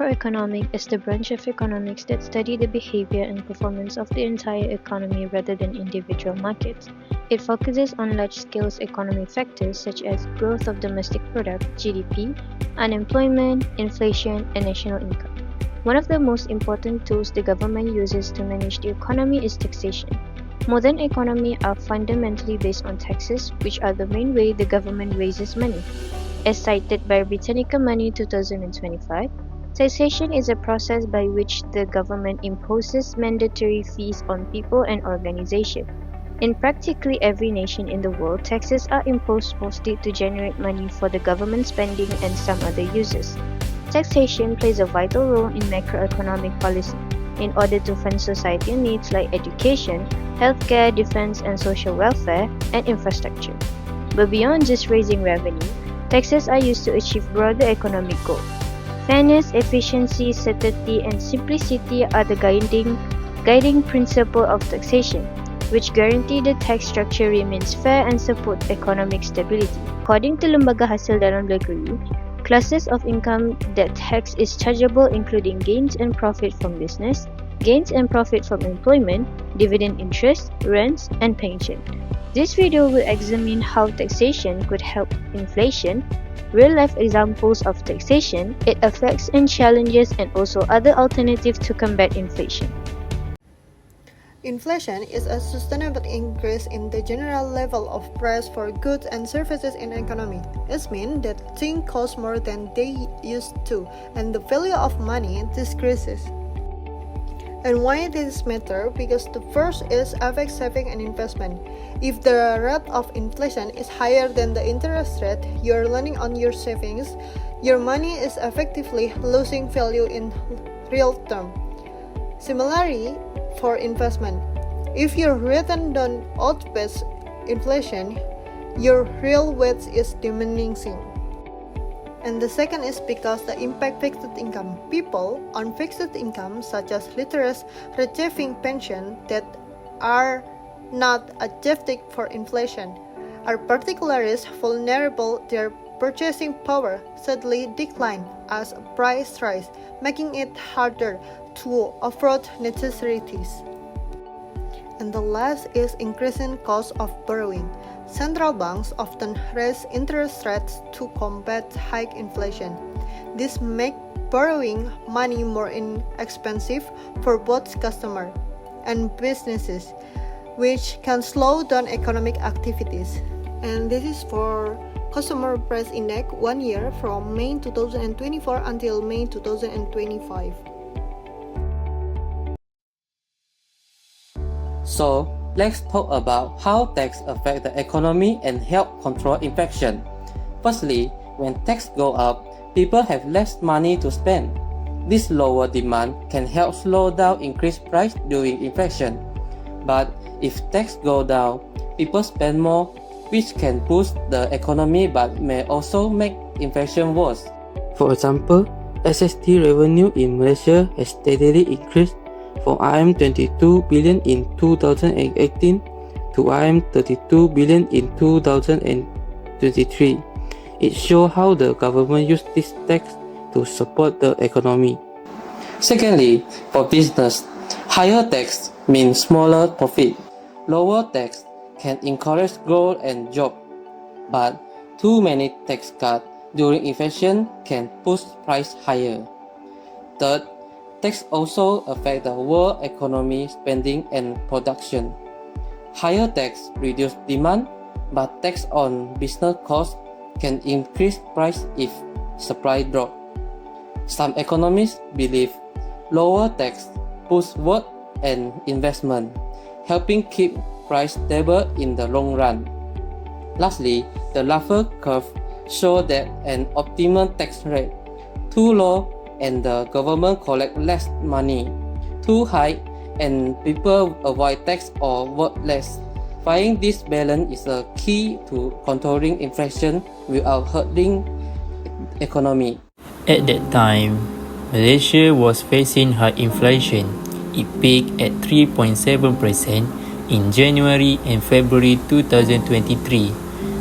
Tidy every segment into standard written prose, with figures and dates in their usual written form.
Macroeconomic is the branch of economics that study the behavior and performance of the entire economy rather than individual markets. It focuses on large-scale economic factors such as growth of domestic product (GDP), unemployment, inflation, and national income. One of the most important tools the government uses to manage the economy is taxation. Modern economies are fundamentally based on taxes, which are the main way the government raises money. As cited by Britannica Money 2025, taxation is a process by which the government imposes mandatory fees on people and organizations. In practically every nation in the world, taxes are imposed mostly to generate money for the government spending and some other uses. Taxation plays a vital role in macroeconomic policy in order to fund societal needs like education, healthcare, defense and social welfare, and infrastructure. But beyond just raising revenue, taxes are used to achieve broader economic goals. Fairness, efficiency, certainty, and simplicity are the guiding principle of taxation, which guarantee the tax structure remains fair and support economic stability. According to Lembaga Hasil Dalam Negeri, classes of income that tax is chargeable including gains and profit from business, gains and profit from employment, dividend interest, rents, and pension. This video will examine how taxation could help inflation, real-life examples of taxation, its effects and challenges, and also other alternatives to combat inflation. Inflation is a sustainable increase in the general level of price for goods and services in an economy. It means that things cost more than they used to, and the value of money decreases. And why this matter? Because the first is affect saving and investment. If the rate of inflation is higher than the interest rate you're lending on your savings, your money is effectively losing value in real terms. Similarly, for investment, if your return don't outpace inflation, your real wealth is diminishing. And the second is because the impact fixed income. People on fixed income, such as literals receiving pension that are not adjusted for inflation, are particularly vulnerable. Their purchasing power suddenly decline as price rise, making it harder to afford necessities. And the last is increasing cost of borrowing. Central banks often raise interest rates to combat high inflation. This makes borrowing money more expensive for both customers and businesses, which can slow down economic activities. And this is for Consumer Price Index 1 year from May 2024 until May 2025. So, let's talk about how tax affect the economy and help control inflation. Firstly, when tax go up, people have less money to spend. This lower demand can help slow down increased price during inflation. But if tax go down, people spend more, which can boost the economy but may also make inflation worse. For example, SST revenue in Malaysia has steadily increased from RM22 billion in 2018 to RM32 billion in 2023. It shows how the government used this tax to support the economy. Secondly, for business, higher tax means smaller profit. Lower tax can encourage growth and jobs, but too many tax cuts during inflation can push price higher. Third, tax also affect the world economy spending and production. Higher tax reduce demand, but tax on business costs can increase price if supply drop. Some economists believe lower tax boosts work and investment, helping keep price stable in the long run. Lastly, the Laffer curve shows that an optimal tax rate, too low and the government collect less money, too high and people avoid tax or work less. Finding this balance is a key to controlling inflation without hurting economy. At that time, Malaysia was facing high inflation. It peaked at 3.7% in January and February 2023.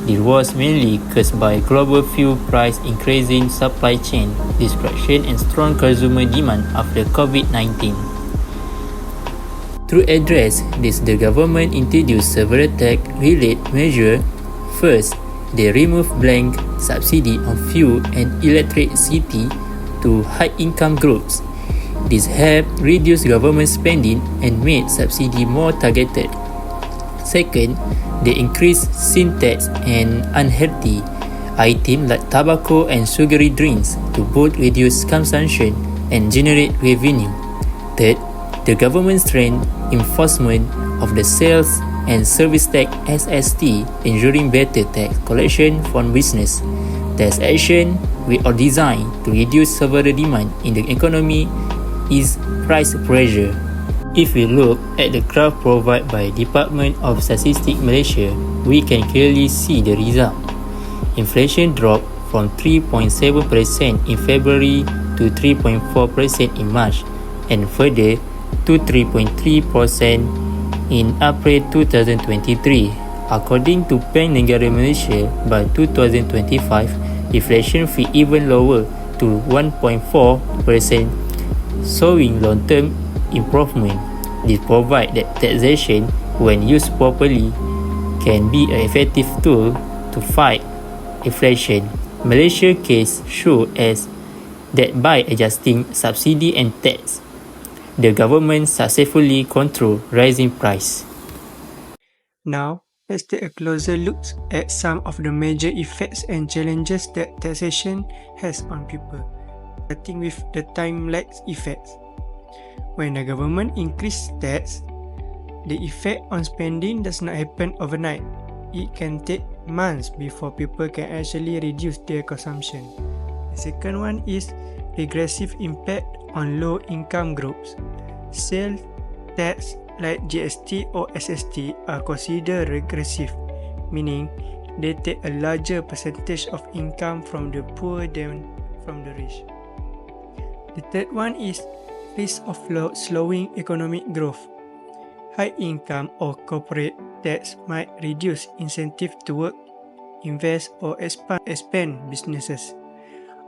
It was mainly caused by global fuel price increasing, supply chain disruption, and strong consumer demand after COVID-19. To address this, the government introduced several tax-related measures. First, they removed blank subsidy on fuel and electricity to high-income groups. This helped reduce government spending and made subsidy more targeted. Second, they increased sin tax and unhealthy items like tobacco and sugary drinks to both reduce consumption and generate revenue. Third, the government strengthened enforcement of the sales and service tax (SST), ensuring better tax collection from business. Taxation, which are designed to reduce several demand in the economy, is price pressure. If we look at the graph provided by Department of Statistics Malaysia, we can clearly see the result. Inflation dropped from 3.7% in February to 3.4% in March, and further to 3.3% in April 2023. According to Bank Negara Malaysia, by 2025, inflation will be even lower to 1.4%, showing long-term improvement. This provides that taxation, when used properly, can be an effective tool to fight inflation. Malaysia's case shows us that by adjusting subsidy and tax, the government successfully controlled rising price. Now, let's take a closer look at some of the major effects and challenges that taxation has on people, starting with the time lag effects. When the government increases tax, the effect on spending does not happen overnight. It can take months before people can actually reduce their consumption. The second one is regressive impact on low-income groups. Sales tax like GST or SST are considered regressive, meaning they take a larger percentage of income from the poor than from the rich. The third one is risk of slowing economic growth. High income or corporate tax might reduce incentive to work, invest, or expand businesses.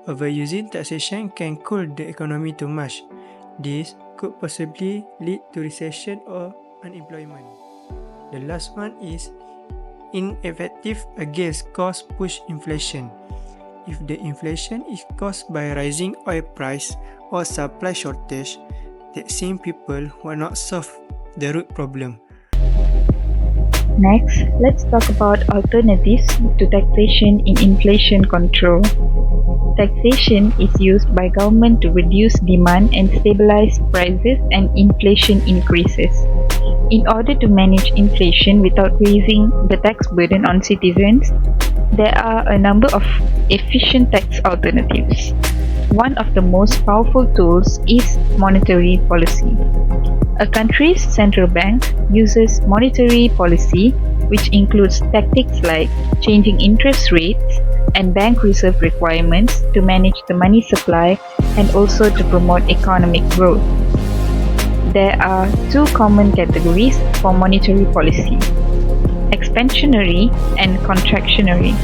Overusing taxation can cool the economy too much. This could possibly lead to recession or unemployment. The last one is ineffective against cost-push inflation. If the inflation is caused by rising oil price or supply shortage, taxing people will not solve the root problem. Next, let's talk about alternatives to taxation in inflation control. Taxation is used by government to reduce demand and stabilize prices and inflation increases. In order to manage inflation without raising the tax burden on citizens, there are a number of efficient tax alternatives. One of the most powerful tools is monetary policy. A country's central bank uses monetary policy, which includes tactics like changing interest rates and bank reserve requirements to manage the money supply and also to promote economic growth. There are two common categories for monetary policy: expansionary and contractionary.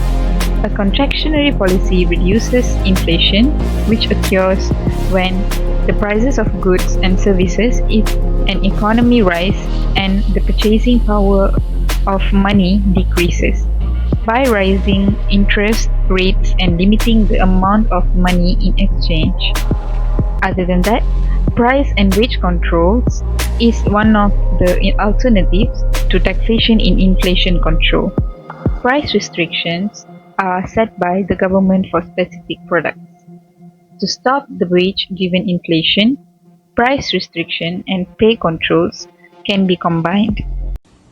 A contractionary policy reduces inflation, which occurs when the prices of goods and services in an economy rise and the purchasing power of money decreases by rising interest rates and limiting the amount of money in exchange. Other than that, price and wage controls is one of the alternatives to taxation in inflation control. Price restrictions are set by the government for specific products. To stop the wage-driven inflation, price restriction and pay controls can be combined.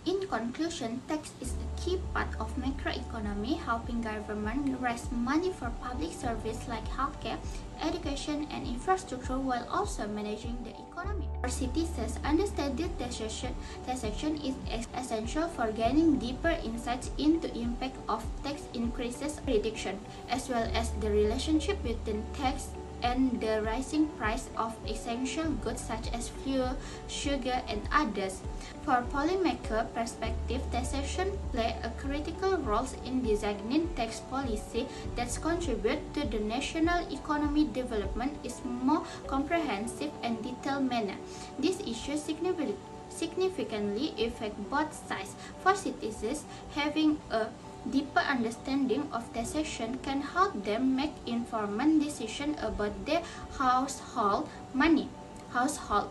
In conclusion, tax is a key part of macroeconomy, helping government raise money for public service like healthcare, education, and infrastructure while also managing the economy. For citizens, understanding taxation is essential for gaining deeper insights into the impact of tax increases reduction, as well as the relationship between tax and the rising price of essential goods such as fuel, sugar, and others. For policymaker perspective, taxation play a critical role in designing tax policy that contribute to the national economy development in more comprehensive and detailed manner. This issue significantly affect both sides. For citizens, having a deeper understanding of taxation can help them make informed decisions about their household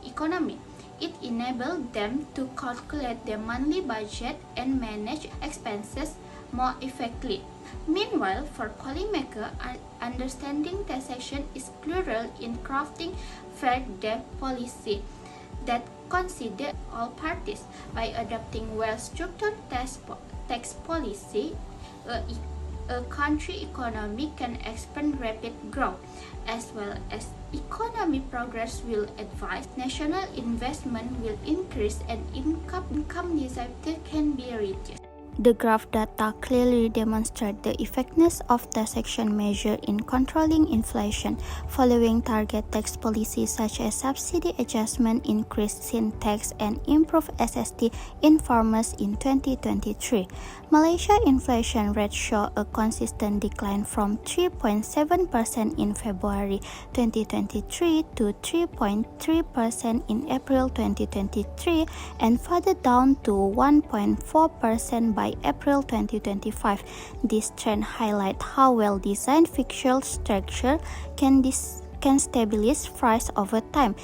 economy. It enables them to calculate their monthly budget and manage expenses more effectively. Meanwhile, for policymakers, understanding taxation is crucial in crafting fair tax policy that consider all parties. By adopting well-structured tax policy, a country economy can expand rapid growth, as well as economic progress will advance, national investment will increase, and income disparity can be reduced. The graph data clearly demonstrate the effectiveness of taxation measure in controlling inflation following target tax policies such as subsidy adjustment, increased sin tax, and improved SST in farmers in 2023. Malaysia inflation rate show a consistent decline from 3.7% in February 2023 to 3.3% in April 2023 and further down to 1.4% by April 2025. This trend highlights how well-designed fiscal structure can stabilize price over time.